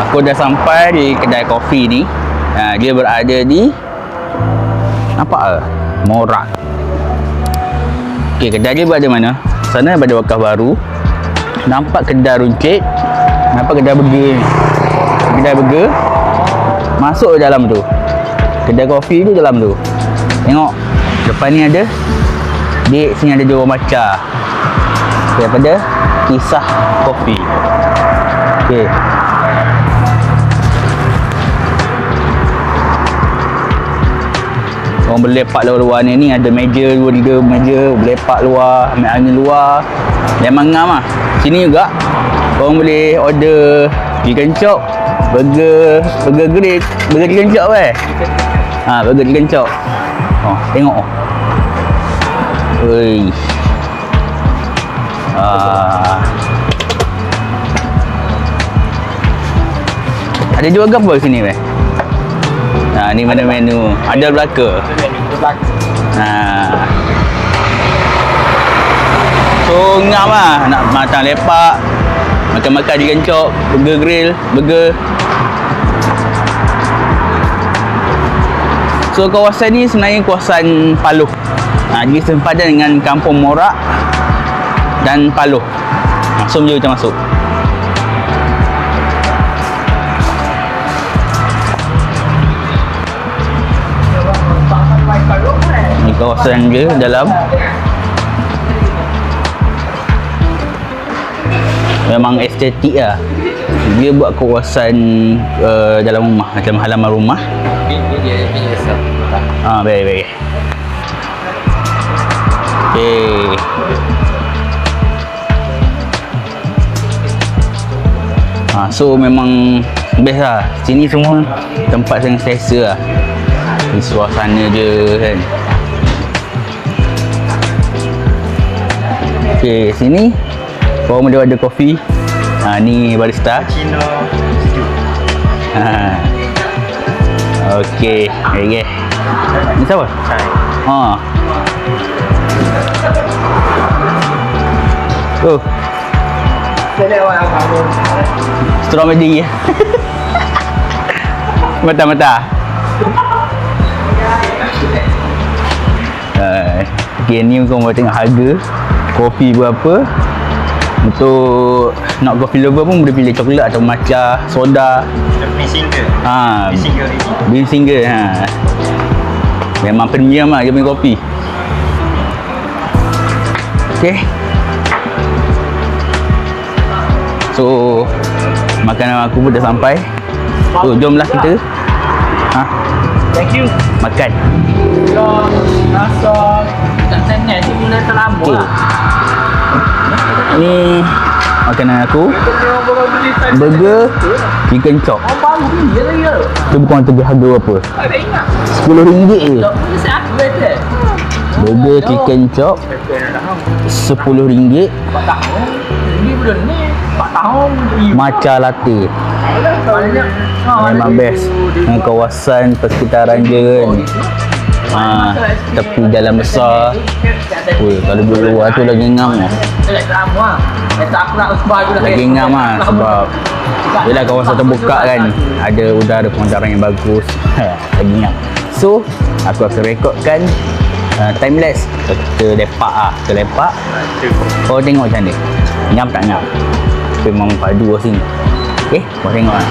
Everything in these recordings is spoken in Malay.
Aku dah sampai di kedai kopi ni. Dia berada di nampak ke? Morak. Okey, kedai dia berada mana? Sana berada Wakaf Baru. Nampak kedai runcit. Nampak kedai burger ni. Kedai burger. Masuk dalam tu. Kedai kopi tu dalam tu. Tengok. Depan ni ada. Di sini ada jual matcha. Daripada Kisah Kopi. Okey. Orang boleh lepak luar-luar ni ada meja, 2-3 meja, boleh lepak luar, ambil angin luar. Memang ngam lah. Sini juga orang boleh order chicken chop, burger grill, burger chicken chop burger chicken chop. Tengok oi. Ada jual apa sini ni menu. Ada belaka. So ngam lah nak makan lepak, makan chicken chop, burger grill, burger. So kawasan ni sebenarnya kawasan Paloh. Dia sempadan dengan Kampung Morak dan Paloh. So je kita masuk. Ni kawasan dia dalam. Memang estetik lah. Dia buat kawasan dalam rumah, macam halaman rumah. Baik. Okay. So memang best lah. Sini semua tempat yang selesa lah. Di suasana je kan. Okay, sini orang boleh order kopi. Ni barista. Cappuccino sejuk. Okay. Ni siapa? Chai. Strawberry. Mata. Okay, ni kau mau tengok harga kopi berapa. Untuk nak kopi lover pun boleh pilih coklat atau matcha, soda. Bean single. Bean single. Memang premium lah dia punya kopi. Okay. So makanan aku pun dah sampai. So jomlah kita Thank you. makan. Rasa tak tenet ni mula terlambut. Okay. Ni makanan aku. Burger chicken chop. Baru dia lagi ke? Tu bukan tegi harga berapa? Tak ingat. RM10 je. Tak boleh siap betul. Burger chicken chop RM10. 4 tahun. Ini bulan ni 4 tahun. Matcha latte. Banyak. Memang best. Dengan kawasan persekitaran je kan. Tepi jalan besar. Kalau duduk luar tu lagi ngam lah. Lagi ngam lah sebab yelah kawasan terbuka kan. Ada udara pemandangan yang bagus. Lagi ngam. So aku akan rekodkan time lapse. Kita lepak lah. Kita lepak. Kau tengok macam mana. Ngam tak ngam. Memang padu lah sini. Okay, kau tengok lah.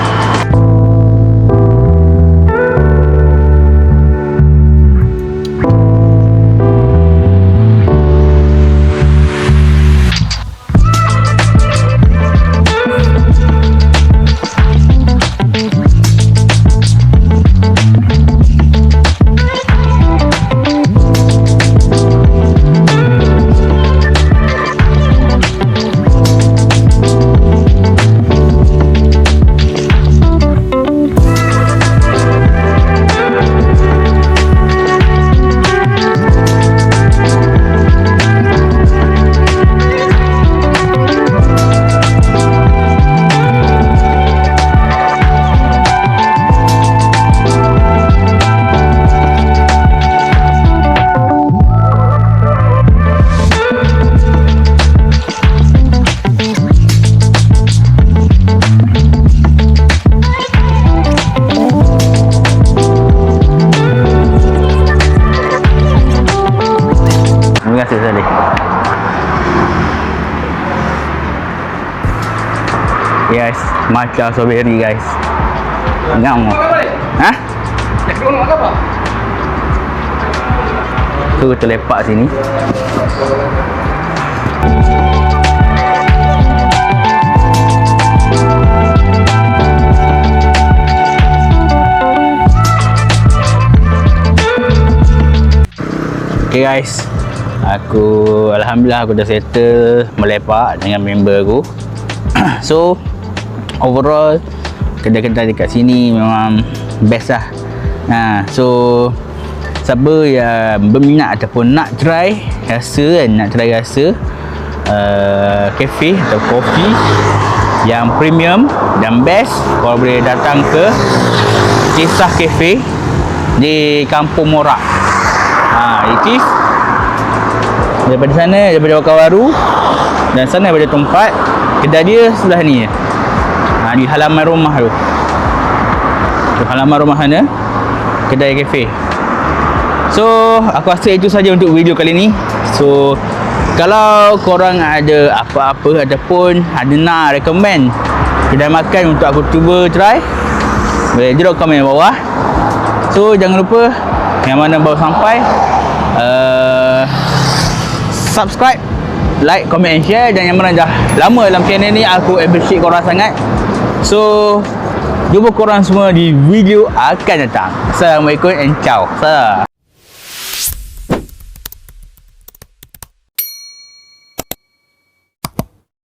Matcha strawberry guys. Ngam. Ha? Nak kena makan apa? Tu kita lepak sini. Okay guys, Alhamdulillah aku dah settle melepak dengan member aku. So overall kedai-kedai dekat sini memang best lah. So siapa yang berminat ataupun nak try rasa kafe atau kopi yang premium dan best, kau boleh datang ke Kisah Cafe di Kampung Morak. It is daripada sana, daripada Wakawaru, dan sana daripada tempat kedai dia sebelah ni. Di halaman rumah tu. Halaman rumah sana kedai kafe. So aku rasa itu saja untuk video kali ni. So kalau korang ada apa-apa ataupun ada nak recommend kedai makan untuk aku cuba try, boleh drop komen bawah. So jangan lupa yang mana baru sampai subscribe, like, comment and share. Dan yang mana dah lama dalam channel ni, aku appreciate korang sangat. So jumpa korang semua di video akan datang. Assalamualaikum and ciao.